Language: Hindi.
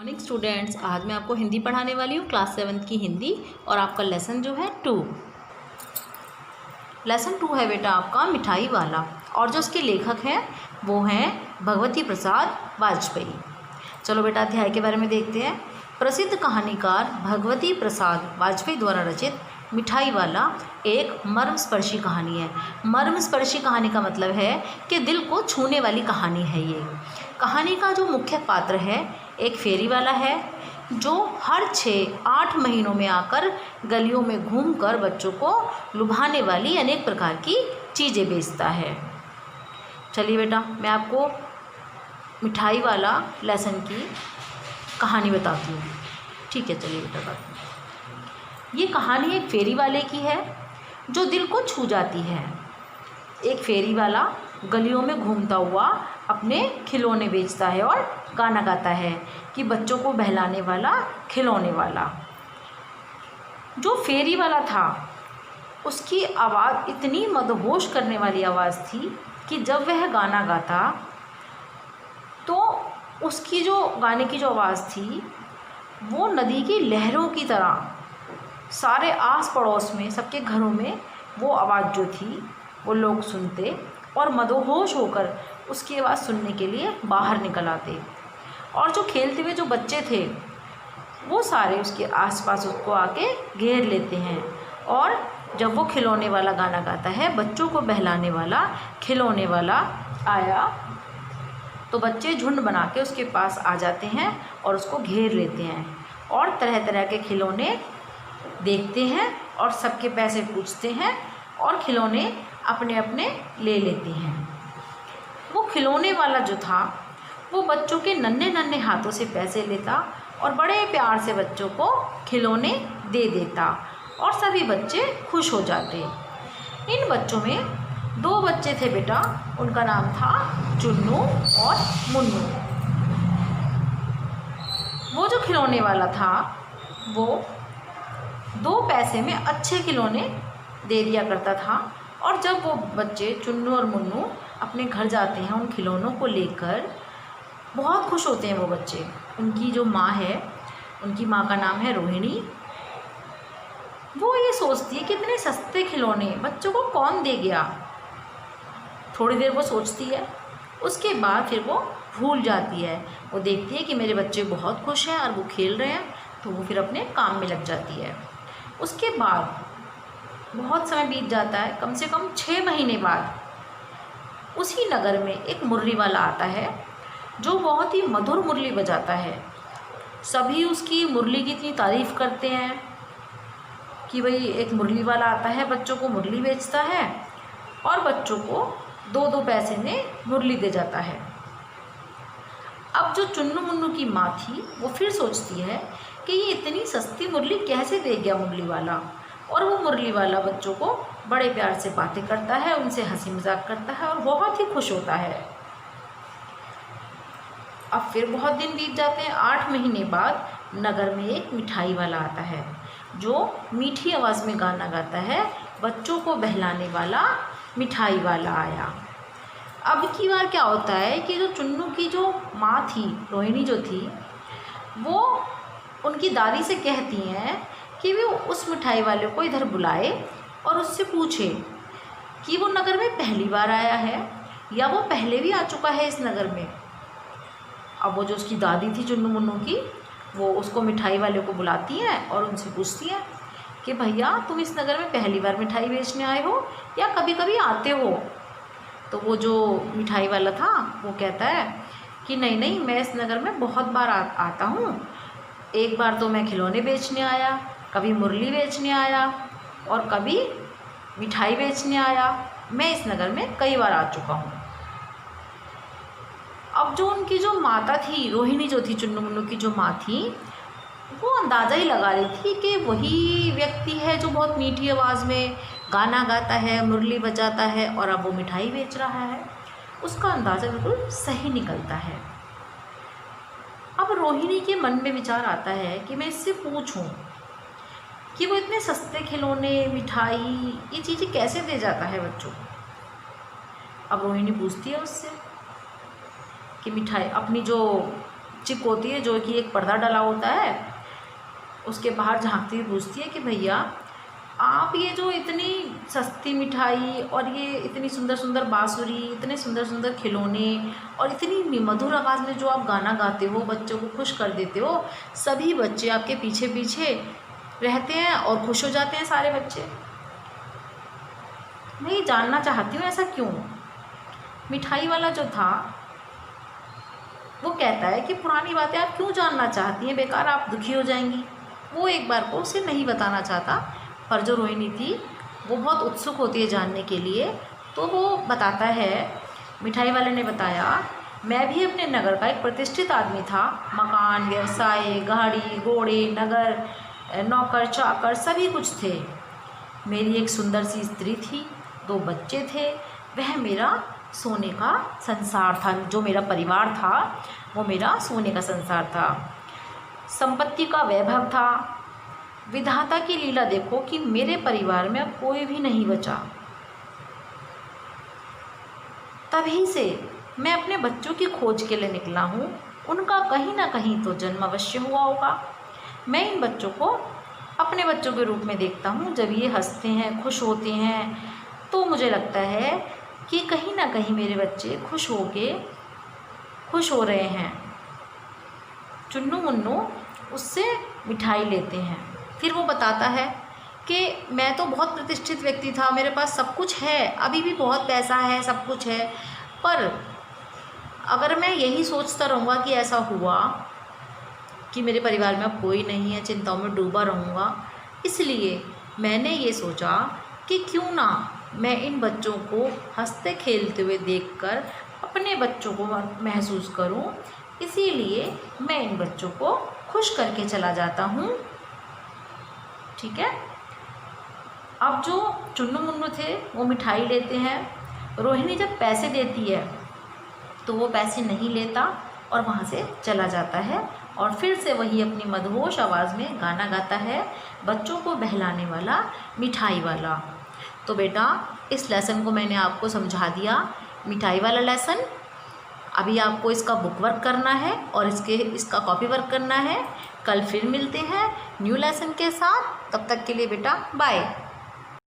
मॉर्निंग स्टूडेंट्स, आज मैं आपको हिंदी पढ़ाने वाली हूँ क्लास 7 की हिंदी। और आपका लेसन जो है 2। लेसन 2 है बेटा आपका मिठाई वाला। और जो उसके लेखक हैं वो हैं भगवती प्रसाद वाजपेयी। चलो बेटा अध्याय के बारे में देखते हैं। प्रसिद्ध कहानीकार भगवती प्रसाद वाजपेयी द्वारा रचित मिठाई वाला एक मर्मस्पर्शी कहानी है। मर्मस्पर्शी कहानी का मतलब है कि दिल को छूने वाली कहानी है। ये कहानी का जो मुख्य पात्र है एक फेरी वाला है जो हर 6-8 महीनों में आकर गलियों में घूमकर बच्चों को लुभाने वाली अनेक प्रकार की चीज़ें बेचता है। चलिए बेटा मैं आपको मिठाई वाला लेसन की कहानी बताती हूँ। ठीक है, चलिए बेटा बताती हूँ। ये कहानी एक फेरी वाले की है जो दिल को छू जाती है। एक फेरी वाला गलियों में घूमता हुआ अपने खिलौने बेचता है और गाना गाता है कि बच्चों को बहलाने वाला खिलौने वाला। जो फेरी वाला था उसकी आवाज़ इतनी मदहोश करने वाली आवाज़ थी कि जब वह गाना गाता तो उसकी जो गाने की जो आवाज़ थी वो नदी की लहरों की तरह सारे आस पड़ोस में सबके घरों में वो आवाज़ जो थी वो लोग सुनते और मदहोश होकर उसकी आवाज़ सुनने के लिए बाहर निकल आते। और जो खेलते हुए जो बच्चे थे वो सारे उसके आसपास उसको आके घेर लेते हैं। और जब वो खिलौने वाला गाना गाता है, बच्चों को बहलाने वाला खिलौने वाला आया, तो बच्चे झुंड बना के उसके पास आ जाते हैं और उसको घेर लेते हैं और तरह तरह के खिलौने देखते हैं और सबके पैसे पूछते हैं और खिलौने अपने अपने ले लेते हैं। वो खिलौने वाला जो था वो बच्चों के नन्हे नन्हे हाथों से पैसे लेता और बड़े प्यार से बच्चों को खिलौने दे देता और सभी बच्चे खुश हो जाते। इन बच्चों में 2 बच्चे थे बेटा, उनका नाम था चुन्नू और मुन्नू। वो जो खिलौने वाला था वो 2 पैसे में अच्छे खिलौने दे दिया करता था। और जब वो बच्चे चुन्नू और मुन्नू अपने घर जाते हैं उन खिलौनों को लेकर, बहुत खुश होते हैं वो बच्चे। उनकी जो माँ है, उनकी माँ का नाम है रोहिणी, वो ये सोचती है कि इतने सस्ते खिलौने बच्चों को कौन दे गया। थोड़ी देर वो सोचती है, उसके बाद फिर वो भूल जाती है। वो देखती है कि मेरे बच्चे बहुत खुश हैं और वो खेल रहे हैं, तो वो फिर अपने काम में लग जाती है। उसके बाद बहुत समय बीत जाता है, कम से कम 6 महीने बाद उसी नगर में एक मुरली वाला आता है जो बहुत ही मधुर मुरली बजाता है। सभी उसकी मुरली की इतनी तारीफ़ करते हैं कि भाई एक मुरली वाला आता है, बच्चों को मुरली बेचता है और बच्चों को 2-2 पैसे में मुरली दे जाता है। अब जो चुन्नू मुन्नू की माँ थी वो फिर सोचती है कि ये इतनी सस्ती मुरली कैसे दे गया मुरली वाला। और वो मुरली वाला बच्चों को बड़े प्यार से बातें करता है, उनसे हंसी मजाक करता है और बहुत ही खुश होता है। अब फिर बहुत दिन बीत जाते हैं। 8 महीने बाद नगर में एक मिठाई वाला आता है जो मीठी आवाज़ में गाना गाता है। बच्चों को बहलाने वाला मिठाई वाला आया। अब की बार क्या होता है कि जो चुन्नू की जो माँ थी, रोहिणी जो थी, वो उनकी दादी से कहती हैं कि वो उस मिठाई वाले को इधर बुलाए और उससे पूछे कि वो नगर में पहली बार आया है या वो पहले भी आ चुका है इस नगर में। अब वो जो उसकी दादी थी चुन्नू मुन्नू की, वो उसको मिठाई वाले को बुलाती हैं और उनसे पूछती हैं कि भैया तुम इस नगर में पहली बार मिठाई बेचने आए हो या कभी कभी आते हो। तो वो जो मिठाई वाला था वो कहता है कि नहीं नहीं, मैं इस नगर में बहुत बार आता हूँ। एक बार तो मैं खिलौने बेचने आया, कभी मुरली बेचने आया और कभी मिठाई बेचने आया। मैं इस नगर में कई बार आ चुका हूँ। अब जो उनकी जो माता थी, रोहिणी जो थी, चुन्नू मुन्नू की जो माँ थी, वो अंदाज़ा ही लगा रही थी कि वही व्यक्ति है जो बहुत मीठी आवाज़ में गाना गाता है, मुरली बजाता है और अब वो मिठाई बेच रहा है। उसका अंदाज़ा बिल्कुल सही निकलता है। अब रोहिणी के मन में विचार आता है कि मैं इससे पूछूं कि वो इतने सस्ते खिलौने, मिठाई, ये चीज़ें कैसे दे जाता है बच्चों को। अब रोहिणी पूछती है उससे कि मिठाई, अपनी जो चिक होती है जो कि एक पर्दा डला होता है, उसके बाहर झांकती हुई पूछती है कि भैया आप ये जो इतनी सस्ती मिठाई और ये इतनी सुंदर सुंदर बांसुरी, इतने सुंदर सुंदर खिलौने और इतनी मधुर आवाज़ में जो आप गाना गाते हो, बच्चों को खुश कर देते हो, सभी बच्चे आपके पीछे पीछे रहते हैं और खुश हो जाते हैं सारे बच्चे। मैं ये जानना चाहती हूँ ऐसा क्यों। मिठाई वाला जो था वो कहता है कि पुरानी बातें आप क्यों जानना चाहती हैं, बेकार आप दुखी हो जाएंगी। वो एक बार को उसे नहीं बताना चाहता, पर जो रोहिणी थी वो बहुत उत्सुक होती है जानने के लिए, तो वो बताता है। मिठाई वाले ने बताया, मैं भी अपने नगर का एक प्रतिष्ठित आदमी था। मकान, व्यवसाय, गाड़ी घोड़े, नगर, नौकर चाकर सभी कुछ थे। मेरी एक सुंदर सी स्त्री थी, 2 बच्चे थे। वह मेरा सोने का संसार था। जो मेरा परिवार था वो मेरा सोने का संसार था। संपत्ति का वैभव था। विधाता की लीला देखो कि मेरे परिवार में अब कोई भी नहीं बचा। तभी से मैं अपने बच्चों की खोज के लिए निकला हूँ। उनका कहीं ना कहीं तो जन्म अवश्य हुआ होगा। मैं इन बच्चों को अपने बच्चों के रूप में देखता हूँ। जब ये हंसते हैं, खुश होते हैं, तो मुझे लगता है कि कहीं ना कहीं मेरे बच्चे खुश हो रहे हैं। चुन्नू मुन्नू उससे मिठाई लेते हैं। फिर वो बताता है कि मैं तो बहुत प्रतिष्ठित व्यक्ति था, मेरे पास सब कुछ है, अभी भी बहुत पैसा है, सब कुछ है, पर अगर मैं यही सोचता रहूँगा कि ऐसा हुआ कि मेरे परिवार में अब कोई नहीं है, चिंताओं में डूबा रहूँगा, इसलिए मैंने ये सोचा कि क्यों ना मैं इन बच्चों को हंसते खेलते हुए देखकर अपने बच्चों को महसूस करूं। इसीलिए मैं इन बच्चों को खुश करके चला जाता हूं। ठीक है। अब जो चुन्नू मुन्नू थे वो मिठाई लेते हैं। रोहिणी जब पैसे देती है तो वो पैसे नहीं लेता और वहाँ से चला जाता है और फिर से वही अपनी मदहोश आवाज़ में गाना गाता है, बच्चों को बहलाने वाला मिठाई वाला। तो बेटा इस लेसन को मैंने आपको समझा दिया, मिठाई वाला लेसन। अभी आपको इसका बुक वर्क करना है और इसका कॉपी वर्क करना है। कल फिर मिलते हैं न्यू लेसन के साथ। तब तक के लिए बेटा बाय।